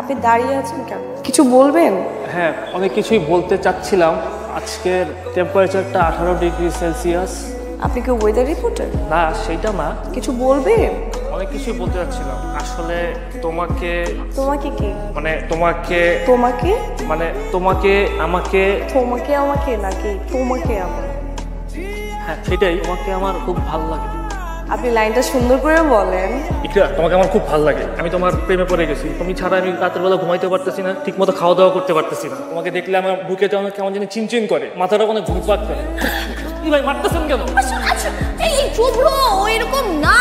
আপনি দাঁড়িয়ে আছেন কেন? কিছু বলবেন? হ্যাঁ, অনেক কিছুই বলতে চাচ্ছিলাম। আজকের টেম্পারেচারটা 18 ডিগ্রি সেলসিয়াস। আপনি কি ওয়েদার রিপোর্টার? না, সেইটা না। কিছু বলবেন? অনেক কিছুই বলতে চাচ্ছিলাম। আসলে তোমাকে কি মানে তোমাকে মানে তোমাকে আমাকে নাকি তোমাকে আমার? হ্যাঁ সেটাই, তোমাকে আমার খুব ভালো লাগে। আপনি লাইনটা সুন্দর করে বলেন। ইকরা, তোমাকে আমার খুব ভালো লাগে। আমি তোমার প্রেমে পড়ে গেছি। তুমি ছাড়া আমি রাতের বেলা ঘুমাইতে পারতেছি না, ঠিক মতো খাওয়া দাওয়া করতে পারতেছি না। তোমাকে দেখলে আমার বুকেতে অনেক কেমন জানি চিনচিন করে, মাথাটা অনেক ঘুরপাক করে। ভাই মারতেছেন কেন? এই শুভ্র ও এরকম না,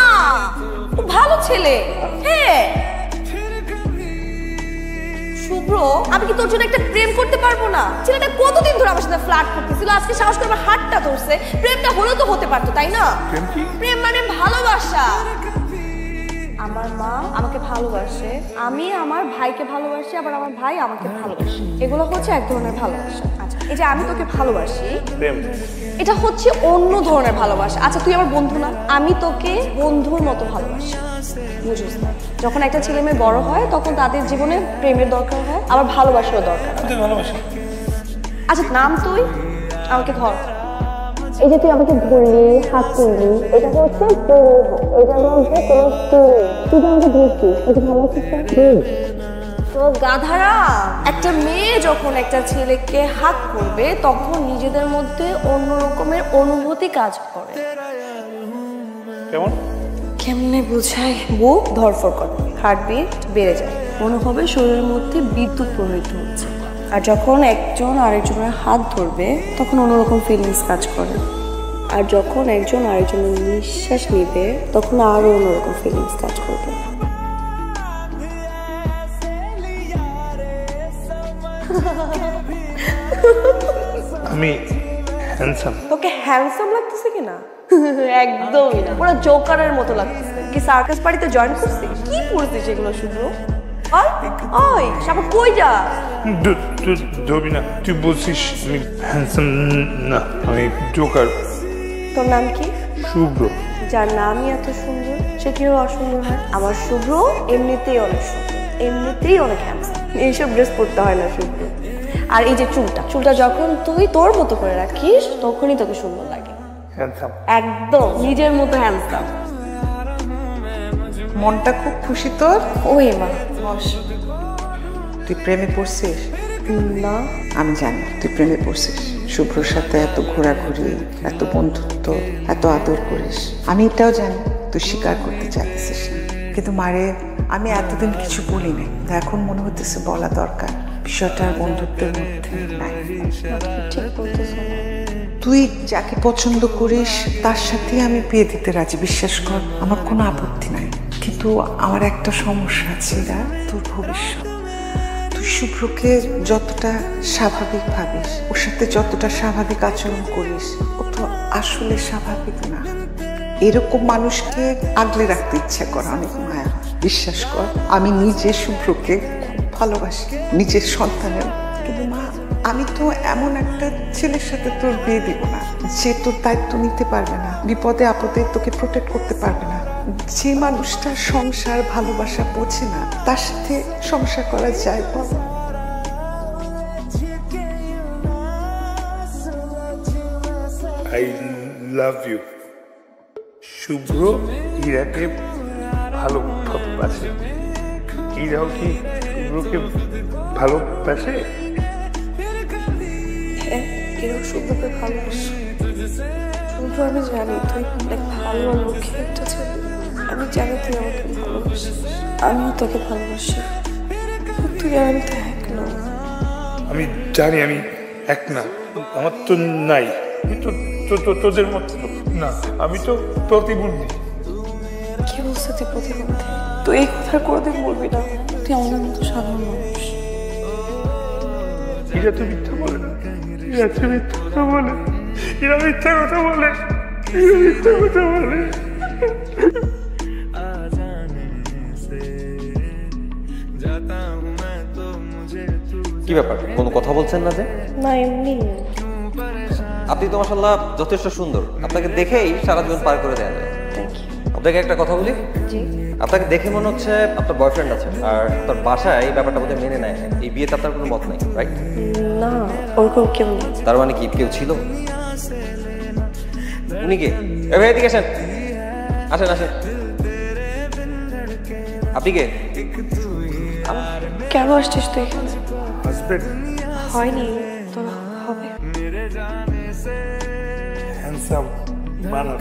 ও ভালো ছেলে। হ্যাঁ শুভ্র, আমি কি তোর জন্য একটা প্রেম করতে পারবো না? ছেলেটা কতদিন ধরে আমার সাথে ফ্লার্ট করতেছিল, আজকে সাহস করে আমার হাতটা ধরছে। প্রেমটা হলেও তো হতে পারতো, তাই না? প্রেম মানে ভালোবাসা। আমার মা আমাকে ভালোবাসে, আমি আমার ভাইকে ভালোবাসি, আবার আমার ভাই আমাকে ভালোবাসে। এগুলো হচ্ছে এক ধরনের ভালোবাসা। আচ্ছা, এই যে আমি তোকে ভালোবাসি, এটা হচ্ছে অন্য ধরনের ভালোবাসা। আচ্ছা, তুই আমার বন্ধু না, আমি তোকে বন্ধুর মতো ভালোবাসি, বুঝিস না? যখন একটা ছেলে মেয়ে বড় হয় তখন তাদের জীবনে প্রেমের দরকার হয়, আবার ভালোবাসারও দরকার। আচ্ছা নাম তুই, আমাকে ধর। এই যে তুই আমাকে ধরলি, হাত তুললি, এটা হচ্ছে এটার মধ্যে কোনো তুই আমাকে ধরছিস, এটা ভালো তো গাধারা। একটা মেয়ে যখন একটা ছেলেকে হাত করবে তখন নিজেদের মধ্যে অন্য রকমের অনুভূতি কাজ করে। কেমনে বুঝাই? বুক ধরফর করে, হার্টবিট বেড়ে যায়, মনে হবে শরীরের মধ্যে বিদ্যুৎ প্রবাহিত হচ্ছে। আর যখন একজন আরেকজনের হাত ধরবে তখন অন্যরকম ফিলিংস কাজ করে। আর যখন একজন আরেকজনের নিঃশ্বাস নিবে তখন আরো অন্যরকম ফিলিংস কাজ করবে। আমি হ্যান্ডসাম। তোকে হ্যান্ডসাম লাগতেছে কিনা? একদমই না, পুরো জোকারের মতো লাগতেছে। কি সার্কাস পার্টিতে জয়েন করছিস? কি পড়ছিস এগুলো শুধু? ওই শাবা কই যা? ধরবি না, তুই বলছিস আমি হ্যান্ডসাম না, আমি জোকার। তোর নাম কি? শুভ্র। যার নামই এত সুন্দর সে কেউ অসুন্দর হয়? আমার শুভ্র এমনিতেই অনেক সুন্দর, এমনিতেই অনেক হ্যান্ডসাম। এইসব ড্রেস পরতে হয় না শুভ্র। আর এই যে চুলটা যখন তুই তোর মতো করে রাখিস তখনই তোকে সুন্দর লাগে। হ্যান্ডসাম, একদম নিজের মতো হ্যান্ডসাম। মনটা খুব খুশি তোর। ওই মা বস। তুই প্রেমে পড়ছিস? না, আমি জানি তুই প্রেমে পড়ছিস। শুভ্রর সাথে এত ঘোরাঘুরি, এত বন্ধুত্ব, এত আদর করিস। আমি এটাও জানি তুই স্বীকার করতে চাইতেছিস না। কিন্তু মারে, আমি এতদিন কিছু বলি নাই, এখন মনে হতেছে বলা দরকার। বিষয়টা বন্ধুত্বের মধ্যে নাই। ঠিক বলতেছ। তুই যাকে পছন্দ করিস তার সাথে আমি বিয়ে দিতে রাজি, বিশ্বাস কর, আমার কোনো আপত্তি নাই। কিন্তু আমার একটা সমস্যা আছে, তোর ভবিষ্যৎ। তুই শুভ্রকে যতটা স্বাভাবিক ভাবিস, ওর সাথে যতটা স্বাভাবিক আচরণ করিস, ও তো আসলে স্বাভাবিক না। এরকম মানুষকে আগলে রাখতে ইচ্ছা করে, অনেক মায়া। বিশ্বাস কর, আমি নিজে শুভ্রকে খুব ভালোবাসি, নিজের সন্তানের। কিন্তু মা, আমি তো এমন একটা ছেলের সাথে তোর বিয়ে দিব না যে তোর দায়িত্ব নিতে পারবে না, বিপদে আপদে তোকে প্রোটেক্ট করতে পারবে না। যে মানুষটা সংসার ভালোবাসা বোঝে না তার সাথে সংসার করা যায় বল? I love you. শুভ্র ইরাকে ভালোবাসে। ইরাও কি শুভ্রকে ভালোবাসে? হ্যাঁ, কেউ শুভ্রকে ভালোবাসে। শুভ্র, আমি জানি তুই অনেক ভালো লক্ষ্যে একটা ছেলে। আমি জানি তুই আমাকে ভালোবাসিস, আমিও তোকে ভালোবাসি। তুই আর আমি তো এক না। আমি জানি আমি এক না, আমার তো নাই। আমি তো তোদের মতো না, আমি তো প্রতিবন্ধী। কি বলছে তুই প্রতিবন্ধী? তুই এই কথা কোনোদিন বলবি না। তুই আমাদের মতো সাধারণ মানুষ। এরা তো মিথ্যা বলে, এরা তো মিথ্যা কথা বলে, এরা মিথ্যা কথা বলে, এরা মিথ্যা কথা বলে। কি ব্যাপার, কোনো কথা বলছেন না যে? না, এমনি। আপনি তো মাশাআল্লাহ যথেষ্ট সুন্দর, আপনাকে দেখেই সারা জীবন পার করে দেওয়া যায়। Thank you. আপনাকে একটা কথা বলি, আপনাকে দেখে মনে হচ্ছে আপনার বয়ফ্রেন্ড আছে, আর আপনার বাসায় এই ব্যাপারটা বোধহয় মেনে নেয়। এই বিয়েতে আপনার কোনো মত নাই, রাইট? না, ওরকম কেউ নেই। তার মানে কি কেউ ছিল? উনি কে? এ ভাই এদিকে আসেন, আসেন আসেন। আপনি কে? কেন আসছিস তুই এখানে? হাজবেন্ড হয়নি তো হবে। হ্যান্ডসাম, মানার